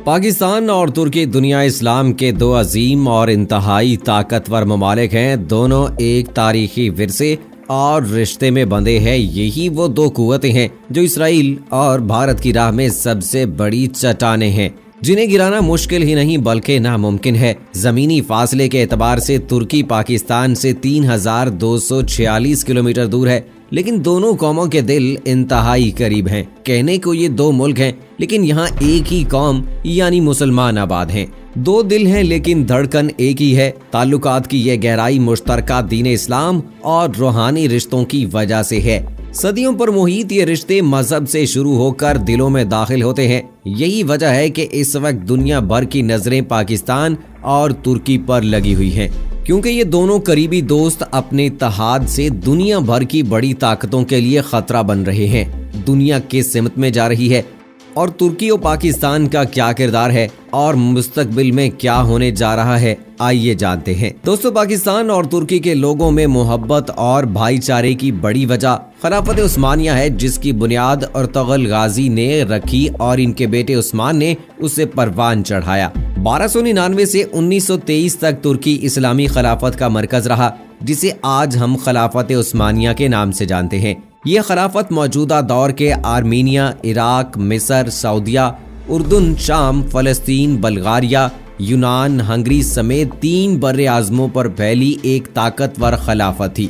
پاکستان اور ترکی دنیا اسلام کے دو عظیم اور انتہائی طاقتور ممالک ہیں۔ دونوں ایک تاریخی ورثے اور رشتے میں بندھے ہیں۔ یہی وہ دو قوتیں ہیں جو اسرائیل اور بھارت کی راہ میں سب سے بڑی چٹانیں ہیں، جنہیں گرانا مشکل ہی نہیں بلکہ ناممکن ہے۔ زمینی فاصلے کے اعتبار سے ترکی پاکستان سے 3246 کلومیٹر دور ہے، لیکن دونوں قوموں کے دل انتہائی قریب ہیں۔ کہنے کو یہ دو ملک ہیں، لیکن یہاں ایک ہی قوم یعنی مسلمان آباد ہیں۔ دو دل ہیں لیکن دھڑکن ایک ہی ہے۔ تعلقات کی یہ گہرائی مشترکہ دین اسلام اور روحانی رشتوں کی وجہ سے ہے۔ صدیوں پر محیط یہ رشتے مذہب سے شروع ہو کر دلوں میں داخل ہوتے ہیں۔ یہی وجہ ہے کہ اس وقت دنیا بھر کی نظریں پاکستان اور ترکی پر لگی ہوئی ہیں، کیونکہ یہ دونوں قریبی دوست اپنے اتحاد سے دنیا بھر کی بڑی طاقتوں کے لیے خطرہ بن رہے ہیں۔ دنیا کس سمت میں جا رہی ہے اور ترکی اور پاکستان کا کیا کردار ہے اور مستقبل میں کیا ہونے جا رہا ہے، آئیے جانتے ہیں۔ دوستو، پاکستان اور ترکی کے لوگوں میں محبت اور بھائی چارے کی بڑی وجہ خلافت عثمانیہ ہے، جس کی بنیاد ارطغرل غازی نے رکھی اور ان کے بیٹے عثمان نے اسے پروان چڑھایا۔ 1299 سے 1923 تک ترکی اسلامی خلافت کا مرکز رہا، جسے آج ہم خلافت عثمانیہ کے نام سے جانتے ہیں۔ یہ خلافت موجودہ دور کے آرمینیا، عراق، مصر، سعودیہ، اردن، شام، فلسطین، بلغاریہ، یونان، ہنگری سمیت 3 بر اعظموں پر پھیلی ایک طاقتور خلافت تھی۔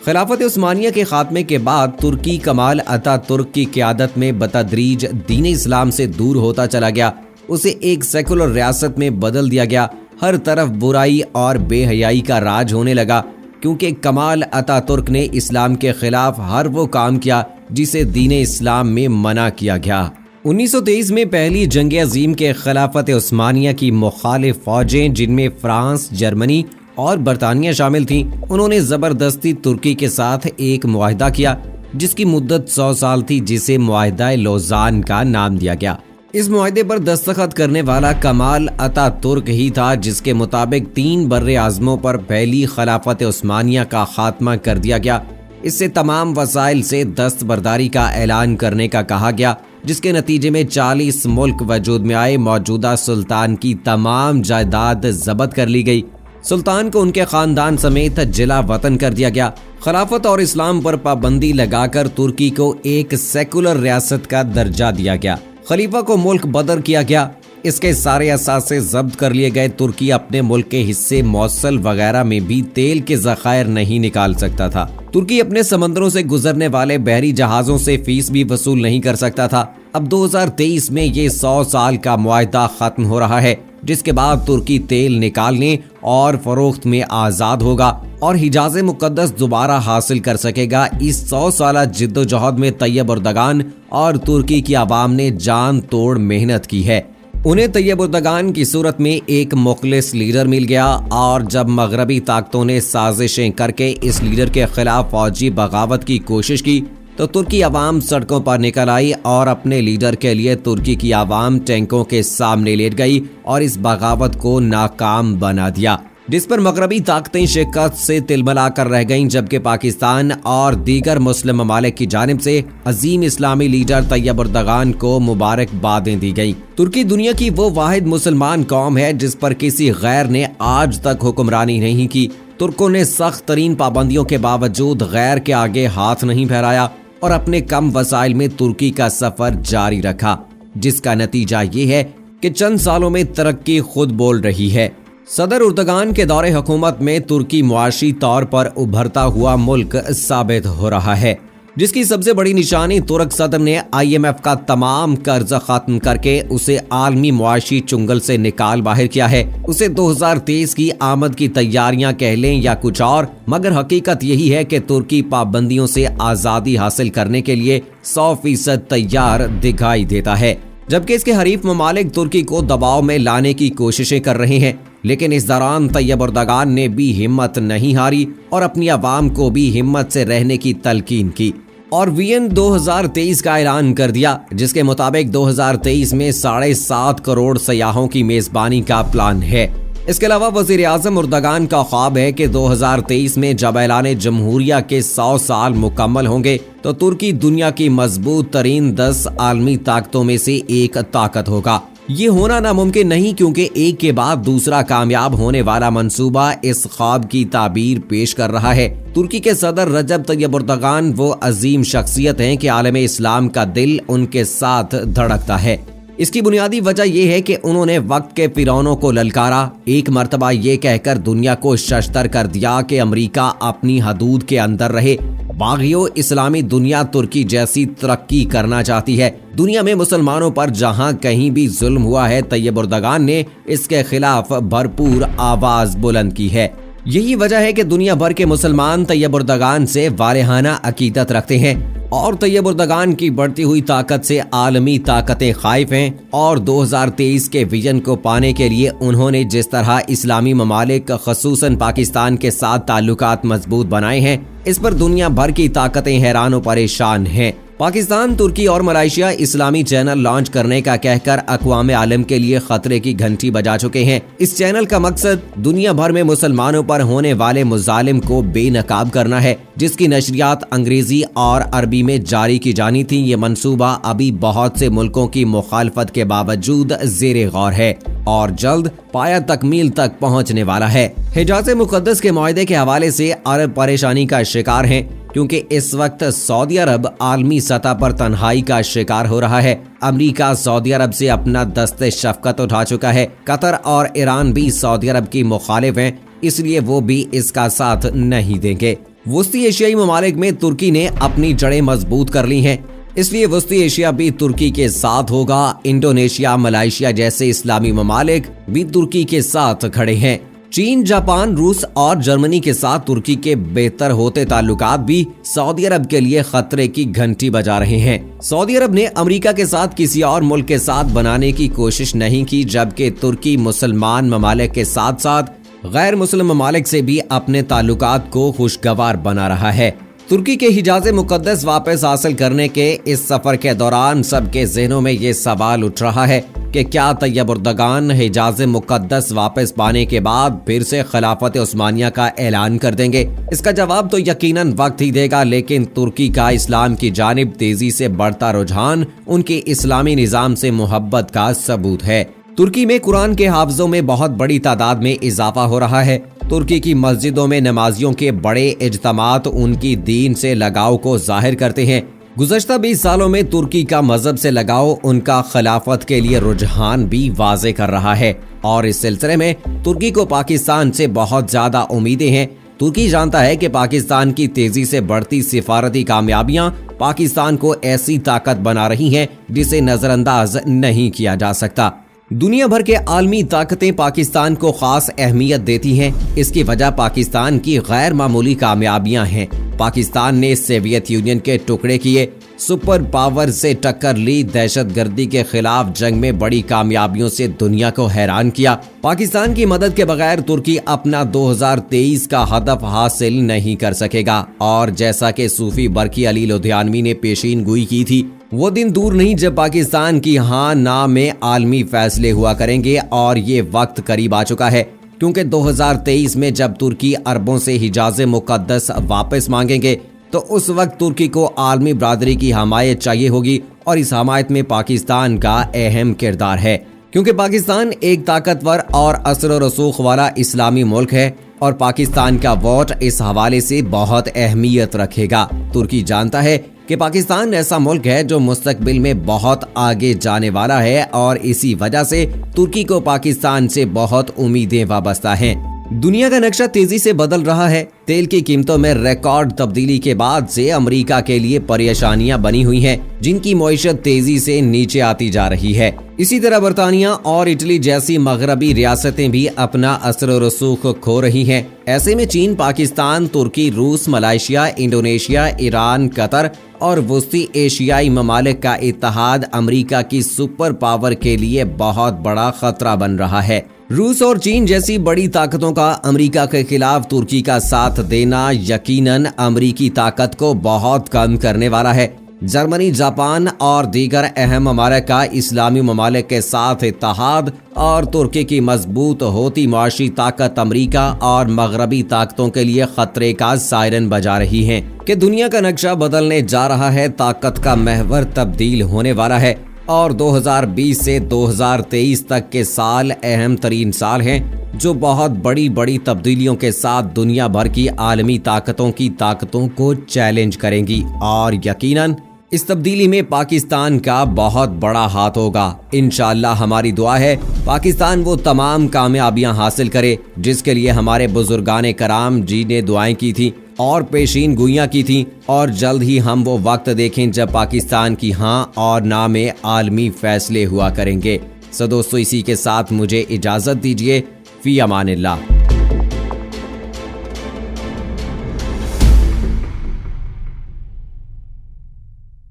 خلافت عثمانیہ کے خاتمے کے بعد ترکی کمال اتا ترک کی قیادت میں بتدریج دین اسلام سے دور ہوتا چلا گیا۔ اسے ایک سیکولر ریاست میں بدل دیا گیا۔ ہر طرف برائی اور بے حیائی کا راج ہونے لگا، کیونکہ کمال اتا ترک نے اسلام کے خلاف ہر وہ کام کیا جسے دین اسلام میں منع کیا گیا۔ 1923 میں پہلی جنگ عظیم کے خلافت عثمانیہ کی مخالف فوجیں، جن میں فرانس، جرمنی اور برطانیہ شامل تھیں، انہوں نے زبردستی ترکی کے ساتھ ایک معاہدہ کیا جس کی مدت 100 سال تھی، جسے معاہدہ لوزان کا نام دیا گیا۔ اس معاہدے پر دستخط کرنے والا کمال اتا ترک ہی تھا، جس کے مطابق 3 بر اعظموں پر پھیلی خلافت عثمانیہ کا خاتمہ کر دیا گیا۔ اس سے تمام وسائل سے دستبرداری کا اعلان کرنے کا کہا گیا، جس کے نتیجے میں 40 ملک وجود میں آئے۔ موجودہ سلطان کی تمام جائیداد ضبط کر لی گئی۔ سلطان کو ان کے خاندان سمیت جلا وطن کر دیا گیا۔ خلافت اور اسلام پر پابندی لگا کر ترکی کو ایک سیکولر ریاست کا درجہ دیا گیا۔ خلیفہ کو ملک بدر کیا گیا۔ اس کے سارے اثاثے ضبط کر لیے گئے۔ ترکی اپنے ملک کے حصے موصل وغیرہ میں بھی تیل کے ذخائر نہیں نکال سکتا تھا۔ ترکی اپنے سمندروں سے گزرنے والے بحری جہازوں سے فیس بھی وصول نہیں کر سکتا تھا۔ اب 2023 میں یہ 100 سال کا معاہدہ ختم ہو رہا ہے، جس کے بعد ترکی تیل نکالنے اور فروخت میں آزاد ہوگا اور حجاز مقدس دوبارہ حاصل کر سکے گا۔ اس 100 سالہ جد و جہد میں طیب اردگان اور ترکی کی عوام نے جان توڑ محنت کی ہے۔ انہیں طیب اردگان کی صورت میں ایک مخلص لیڈر مل گیا، اور جب مغربی طاقتوں نے سازشیں کر کے اس لیڈر کے خلاف فوجی بغاوت کی کوشش کی تو ترکی عوام سڑکوں پر نکل آئی اور اپنے لیڈر کے لیے ترکی کی عوام ٹینکوں کے سامنے لیٹ گئی اور اس بغاوت کو ناکام بنا دیا، جس پر مغربی طاقتیں شکست سے تلملا کر رہ گئیں، جبکہ پاکستان اور دیگر مسلم ممالک کی جانب سے عظیم اسلامی لیڈر طیب اردگان کو مبارکبادیں دی گئیں۔ ترکی دنیا کی وہ واحد مسلمان قوم ہے جس پر کسی غیر نے آج تک حکمرانی نہیں کی۔ ترکوں نے سخت ترین پابندیوں کے باوجود غیر کے آگے ہاتھ نہیں پھیلایا اور اپنے کم وسائل میں ترکی کا سفر جاری رکھا، جس کا نتیجہ یہ ہے کہ چند سالوں میں ترقی خود بول رہی ہے۔ صدر اردگان کے دور حکومت میں ترکی معاشی طور پر ابھرتا ہوا ملک ثابت ہو رہا ہے، جس کی سب سے بڑی نشانی ترک صدر نے IMF کا تمام قرض ختم کر کے اسے عالمی معاشی چنگل سے نکال باہر کیا ہے۔ اسے 2023 کی آمد کی تیاریاں کہہ لیں یا کچھ اور، مگر حقیقت یہی ہے کہ ترکی پابندیوں سے آزادی حاصل کرنے کے لیے 100% تیار دکھائی دیتا ہے، جبکہ اس کے حریف ممالک ترکی کو دباؤ میں لانے کی کوششیں کر رہے ہیں۔ لیکن اس دوران طیب اردگان نے بھی ہمت نہیں ہاری اور اپنی عوام کو بھی ہمت سے رہنے کی تلقین کی اور وین 2023 کا اعلان کر دیا، جس کے مطابق 2023 میں 7.5 کروڑ سیاحوں کی میزبانی کا پلان ہے۔ اس کے علاوہ وزیر اعظم اردگان کا خواب ہے کہ 2023 میں جب اعلان جمہوریہ کے 100 سال مکمل ہوں گے تو ترکی دنیا کی مضبوط ترین 10 عالمی طاقتوں میں سے ایک طاقت ہوگا۔ یہ ہونا ناممکن نہیں کیونکہ ایک کے بعد دوسرا کامیاب ہونے والا منصوبہ اس خواب کی تعبیر پیش کر رہا ہے۔ ترکی کے صدر رجب طیب اردوغان وہ عظیم شخصیت ہیں کہ عالم اسلام کا دل ان کے ساتھ دھڑکتا ہے۔ اس کی بنیادی وجہ یہ ہے کہ انہوں نے وقت کے فرعونوں کو للکارا، ایک مرتبہ یہ کہہ کر دنیا کو ششدر کر دیا کہ امریکہ اپنی حدود کے اندر رہے۔ باغیو، اسلامی دنیا ترکی جیسی ترقی کرنا چاہتی ہے۔ دنیا میں مسلمانوں پر جہاں کہیں بھی ظلم ہوا ہے، طیب اردوغان نے اس کے خلاف بھرپور آواز بلند کی ہے۔ یہی وجہ ہے کہ دنیا بھر کے مسلمان طیب اردوغان سے والہانہ عقیدت رکھتے ہیں اور طیب اردوغان کی بڑھتی ہوئی طاقت سے عالمی طاقتیں خائف ہیں، اور 2023 کے ویژن کو پانے کے لیے انہوں نے جس طرح اسلامی ممالک خصوصاً پاکستان کے ساتھ تعلقات مضبوط بنائے ہیں، اس پر دنیا بھر کی طاقتیں حیران و پریشان ہیں۔ پاکستان، ترکی اور ملائیشیا اسلامی چینل لانچ کرنے کا کہہ کر اقوام عالم کے لیے خطرے کی گھنٹی بجا چکے ہیں۔ اس چینل کا مقصد دنیا بھر میں مسلمانوں پر ہونے والے مظالم کو بے نقاب کرنا ہے، جس کی نشریات انگریزی اور عربی میں جاری کی جانی تھی۔ یہ منصوبہ ابھی بہت سے ملکوں کی مخالفت کے باوجود زیر غور ہے اور جلد پایہ تکمیل تک پہنچنے والا ہے۔ حجاز مقدس کے معاہدے کے حوالے سے عرب پریشانی کا شکار ہیں کیونکہ اس وقت سعودی عرب عالمی سطح پر تنہائی کا شکار ہو رہا ہے۔ امریکہ سعودی عرب سے اپنا دست شفقت اٹھا چکا ہے۔ قطر اور ایران بھی سعودی عرب کی مخالف ہیں، اس لیے وہ بھی اس کا ساتھ نہیں دیں گے۔ وسطی ایشیائی ممالک میں ترکی نے اپنی جڑیں مضبوط کر لی ہیں، اس لیے وسطی ایشیا بھی ترکی کے ساتھ ہوگا۔ انڈونیشیا، ملائیشیا جیسے اسلامی ممالک بھی ترکی کے ساتھ کھڑے ہیں۔ چین، جاپان، روس اور جرمنی کے ساتھ ترکی کے بہتر ہوتے تعلقات بھی سعودی عرب کے لیے خطرے کی گھنٹی بجا رہے ہیں۔ سعودی عرب نے امریکہ کے ساتھ کسی اور ملک کے ساتھ بنانے کی کوشش نہیں کی، جبکہ ترکی مسلمان ممالک کے ساتھ ساتھ غیر مسلم ممالک سے بھی اپنے تعلقات کو خوشگوار بنا رہا ہے۔ ترکی کے حجاز مقدس واپس حاصل کرنے کے اس سفر کے دوران سب کے ذہنوں میں یہ سوال اٹھ رہا ہے کہ کیا طیب اردوغان حجاز مقدس واپس پانے کے بعد پھر سے خلافت عثمانیہ کا اعلان کر دیں گے؟ اس کا جواب تو یقیناً وقت ہی دے گا، لیکن ترکی کا اسلام کی جانب تیزی سے بڑھتا رجحان ان کے اسلامی نظام سے محبت کا ثبوت ہے۔ ترکی میں قرآن کے حافظوں میں بہت بڑی تعداد میں اضافہ ہو رہا ہے۔ ترکی کی مسجدوں میں نمازیوں کے بڑے اجتماعات ان کی دین سے لگاؤ کو ظاہر کرتے ہیں۔ گزشتہ 20 سالوں میں ترکی کا مذہب سے لگاؤ ان کا خلافت کے لیے رجحان بھی واضح کر رہا ہے، اور اس سلسلے میں ترکی کو پاکستان سے بہت زیادہ امیدیں ہیں۔ ترکی جانتا ہے کہ پاکستان کی تیزی سے بڑھتی سفارتی کامیابیاں پاکستان کو ایسی طاقت بنا رہی ہیں جسے نظر انداز نہیں کیا جا سکتا۔ دنیا بھر کے عالمی طاقتیں پاکستان کو خاص اہمیت دیتی ہیں۔ اس کی وجہ پاکستان کی غیر معمولی کامیابیاں ہیں۔ پاکستان نے سوویت یونین کے ٹکڑے کیے، سپر پاور سے ٹکر لی، دہشت گردی کے خلاف جنگ میں بڑی کامیابیوں سے دنیا کو حیران کیا۔ پاکستان کی مدد کے بغیر ترکی اپنا 2023 کا ہدف حاصل نہیں کر سکے گا، اور جیسا کہ صوفی برقی علی لدھیانوی نے پیشین گوئی کی تھی، وہ دن دور نہیں جب پاکستان کی ہاں نا میں عالمی فیصلے ہوا کریں گے، اور یہ وقت قریب آ چکا ہے، کیونکہ 2023 میں جب ترکی عربوں سے حجاز مقدس واپس مانگیں گے تو اس وقت ترکی کو عالمی برادری کی حمایت چاہیے ہوگی، اور اس حمایت میں پاکستان کا اہم کردار ہے، کیونکہ پاکستان ایک طاقتور اور اثر و رسوخ والا اسلامی ملک ہے، اور پاکستان کا ووٹ اس حوالے سے بہت اہمیت رکھے گا۔ ترکی جانتا ہے کہ پاکستان ایسا ملک ہے جو مستقبل میں بہت آگے جانے والا ہے، اور اسی وجہ سے ترکی کو پاکستان سے بہت امیدیں وابستہ ہیں۔ دنیا کا نقشہ تیزی سے بدل رہا ہے۔ تیل کی قیمتوں میں ریکارڈ تبدیلی کے بعد سے امریکہ کے لیے پریشانیاں بنی ہوئی ہیں، جن کی معیشت تیزی سے نیچے آتی جا رہی ہے۔ اسی طرح برطانیہ اور اٹلی جیسی مغربی ریاستیں بھی اپنا اثر و رسوخ کھو رہی ہیں۔ ایسے میں چین، پاکستان، ترکی، روس، ملائیشیا، انڈونیشیا، ایران، قطر اور وسطی ایشیائی ممالک کا اتحاد امریکہ کی سپر پاور کے لیے بہت بڑا خطرہ بن رہا ہے۔ روس اور چین جیسی بڑی طاقتوں کا امریکہ کے خلاف ترکی کا ساتھ دینا یقیناً امریکی طاقت کو بہت کم کرنے والا ہے۔ جرمنی، جاپان اور دیگر اہم ممالک کا اسلامی ممالک کے ساتھ اتحاد اور ترکی کی مضبوط ہوتی معاشی طاقت امریکہ اور مغربی طاقتوں کے لیے خطرے کا سائرن بجا رہی ہیں کہ دنیا کا نقشہ بدلنے جا رہا ہے، طاقت کا محور تبدیل ہونے والا ہے۔ اور 2020 سے 2023 تک کے سال اہم ترین سال ہیں جو بہت بڑی بڑی تبدیلیوں کے ساتھ دنیا بھر کی عالمی طاقتوں کو چیلنج کریں گی، اور یقیناً اس تبدیلی میں پاکستان کا بہت بڑا ہاتھ ہوگا۔ انشاءاللہ ہماری دعا ہے پاکستان وہ تمام کامیابیاں حاصل کرے جس کے لیے ہمارے بزرگان کرام جی نے دعائیں کی تھیں اور پیشین گوئیاں کی تھیں، اور جلد ہی ہم وہ وقت دیکھیں جب پاکستان کی ہاں اور نہ میں عالمی فیصلے ہوا کریں گے۔ دوستو اسی کے ساتھ مجھے اجازت دیجیے، فی امان اللہ۔